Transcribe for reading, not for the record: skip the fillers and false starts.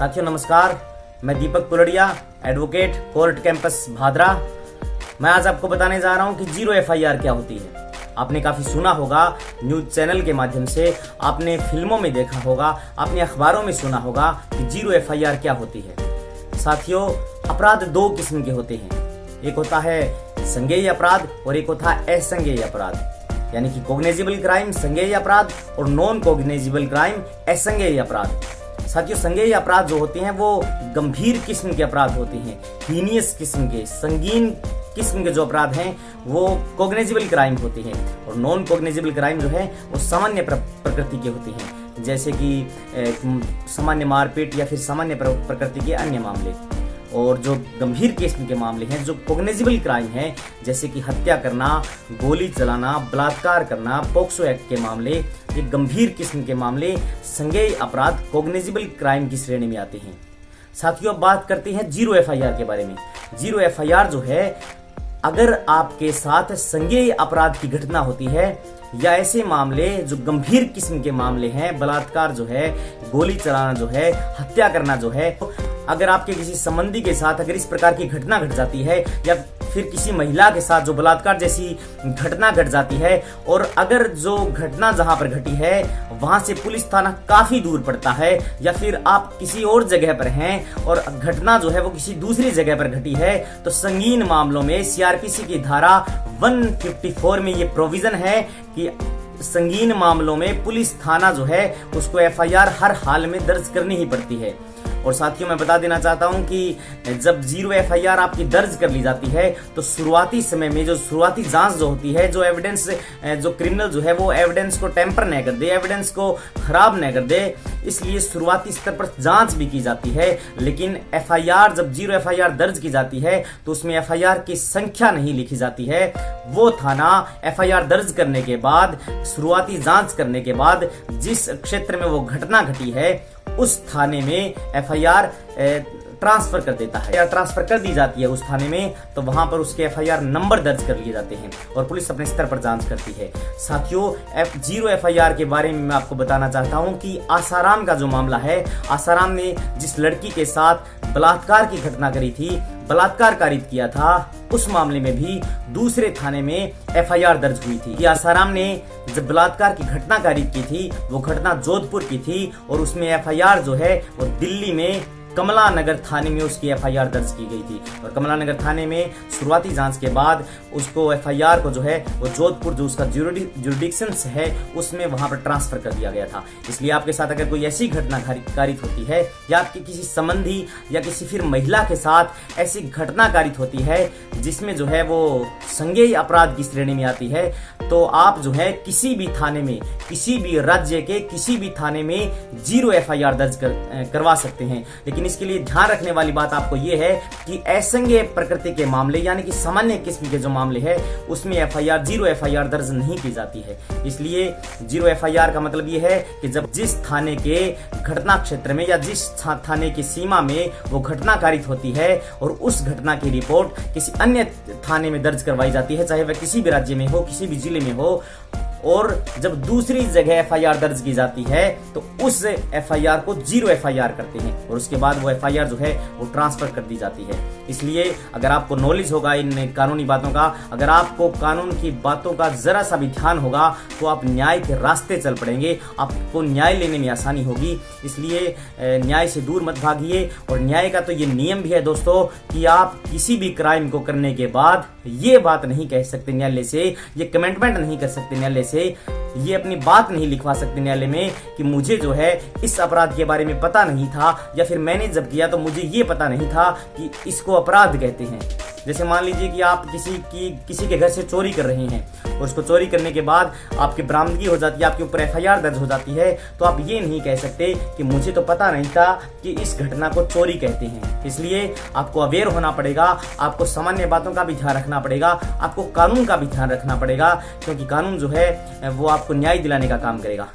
साथियों नमस्कार, मैं दीपक पुलड़िया, एडवोकेट, कोर्ट कैंपस भादरा। मैं आज आपको बताने जा रहा हूं कि जीरो एफआईआर क्या होती है। आपने काफी सुना होगा न्यूज चैनल के माध्यम से, आपने फिल्मों में देखा होगा, आपने अखबारों में सुना होगा कि जीरो एफआईआर क्या होती है। साथियों, अपराध दो किस्म के होते हैं। एक होता है संज्ञेय अपराध और एक होता है असंज्ञेय अपराध, यानी कि कॉग्निजेबल क्राइम संज्ञेय अपराध और नॉन कॉग्निजेबल क्राइम असंज्ञेय अपराध। साथियों, संज्ञेय अपराध जो होते हैं वो गंभीर किस्म के अपराध होते हैं, हीनियस किस्म के, संगीन किस्म के जो अपराध हैं वो कॉग्निजेबल क्राइम होते हैं। और नॉन कॉग्निजेबल क्राइम जो है वो सामान्य प्रकृति के होते हैं, जैसे कि सामान्य मारपीट या फिर सामान्य प्रकृति के अन्य मामले। और जो गंभीर किस्म के मामले हैं, जो कॉग्निजेबल क्राइम है, जैसे कि हत्या करना, गोली चलाना, बलात्कार करना, पोक्सो एक्ट के मामले, ये गंभीर किस्म के मामले संज्ञेय अपराध कॉग्निजेबल क्राइम की श्रेणी में आते हैं। साथियों, अब बात करते हैं जीरो एफआईआर के बारे में। जीरो एफआईआर जो है, अगर आपके साथ संज्ञेय अपराध की घटना होती है या ऐसे मामले जो गंभीर किस्म के मामले हैं, बलात्कार जो है, गोली चलाना जो है, हत्या करना जो है, अगर आपके किसी संबंधी के साथ अगर इस प्रकार की घटना घट जाती है या फिर किसी महिला के साथ जो बलात्कार जैसी घटना घट जाती है, और अगर जो घटना जहां पर घटी है वहां से पुलिस थाना काफी दूर पड़ता है या फिर आप किसी और जगह पर हैं और घटना जो है वो किसी दूसरी जगह पर घटी है, तो संगीन मामलों में सीआरपीसी की धारा 154 में ये प्रोविजन है कि संगीन मामलों में पुलिस थाना जो है उसको एफआईआर हर हाल में दर्ज करनी ही पड़ती है। और साथियों, मैं बता देना चाहता हूं कि जब जीरो एफआईआर आपकी दर्ज कर ली जाती है तो शुरुआती समय में जो शुरुआती जांच जो होती है, जो एविडेंस, जो क्रिमिनल जो है वो एविडेंस को टेम्पर न कर दे, एविडेंस को खराब न कर दे, इसलिए शुरुआती स्तर पर जांच भी की जाती है। लेकिन एफआईआर, जब जीरो एफआईआर दर्ज की जाती है तो उसमें एफआईआर की संख्या नहीं लिखी जाती है। वो थाना एफआईआर दर्ज करने के बाद, शुरुआती जांच करने के बाद, जिस क्षेत्र में वो घटना घटी है उस थाने में एफआईआर ट्रांसफर कर देता है या ट्रांसफर कर दी जाती है उस थाने में, तो वहां पर उसके एफआईआर नंबर दर्ज कर लिए जाते हैं और पुलिस अपने स्तर पर जांच करती है। साथियों, जीरो एफआईआर के बारे में मैं आपको बताना चाहता हूं कि आसाराम का जो मामला है, आसाराम ने जिस लड़की के साथ बलात्कार की घटना करी थी, बलात्कार कारित किया था, उस मामले में भी दूसरे थाने में एफआईआर दर्ज हुई थी। आसाराम ने जब बलात्कार की घटना कारित की थी, वो घटना जोधपुर की थी और उसमें एफआईआर जो है वो दिल्ली में कमला नगर थाने में उसकी एफआईआर दर्ज की गई थी। और कमला नगर थाने में शुरुआती जांच के बाद उसको एफआईआर को जो है वो जोधपुर, जो उसका जुरिडिक्शन है, उसमें वहां पर ट्रांसफर कर दिया गया था। इसलिए आपके साथ अगर कोई ऐसी घटना कारित होती है या आपके किसी संबंधी या किसी फिर महिला के साथ ऐसी घटना कारित होती है जिसमें जो है वो संज्ञेय अपराध की श्रेणी में आती है, तो आप जो है किसी भी थाने में, किसी भी राज्य के किसी भी थाने में जीरो एफआईआर दर्ज करवा सकते हैं। लेकिन इसके लिए ध्यान रखने वाली बात आपको यह है कि असंज्ञेय प्रकृति के मामले, यानी कि सामान्य किस्म के जो मामले हैं, उसमें एफआईआर, जीरो एफआईआर दर्ज नहीं की जाती है। इसलिए जीरो एफआईआर का मतलब यह है कि जब जिस थाने के घटना क्षेत्र में या जिस थाने की सीमा में वो घटना कारित होती है और उस घटना की रिपोर्ट किसी अन्य थाने में दर्ज करवाई जाती है, चाहे वह किसी भी राज्य में हो, किसी भी जिले में हो, और जब दूसरी जगह एफआईआर दर्ज की जाती है तो उस एफआईआर को जीरो एफआईआर करते हैं और उसके बाद वो एफआईआर जो है वो ट्रांसफर कर दी जाती है। इसलिए अगर आपको नॉलेज होगा इन कानूनी बातों का, अगर आपको कानून की बातों का जरा सा भी ध्यान होगा, तो आप न्याय के रास्ते चल पड़ेंगे, आपको न्याय लेने में आसानी होगी। इसलिए न्याय से दूर मत भागिए। और न्याय का तो ये नियम भी है दोस्तों कि आप किसी भी क्राइम को करने के बाद ये बात नहीं कह सकते न्यायालय से, ये कमेंटमेंट नहीं कर सकते न्यायालय से, ये अपनी बात नहीं लिखवा सकते न्यायालय में कि मुझे जो है इस अपराध के बारे में पता नहीं था, या फिर मैंने जब किया तो मुझे ये पता नहीं था कि इसको अपराध कहते हैं। जैसे मान लीजिए कि आप किसी के घर से चोरी कर रहे हैं और उसको चोरी करने के बाद आपकी बरामदगी हो जाती है, आपके ऊपर एफआईआर दर्ज हो जाती है, तो आप ये नहीं कह सकते कि मुझे तो पता नहीं था कि इस घटना को चोरी कहते हैं। इसलिए आपको अवेयर होना पड़ेगा, आपको सामान्य बातों का भी ध्यान रखना पड़ेगा, आपको कानून का भी ध्यान रखना पड़ेगा, क्योंकि कानून जो है वो आपको न्याय दिलाने का काम करेगा।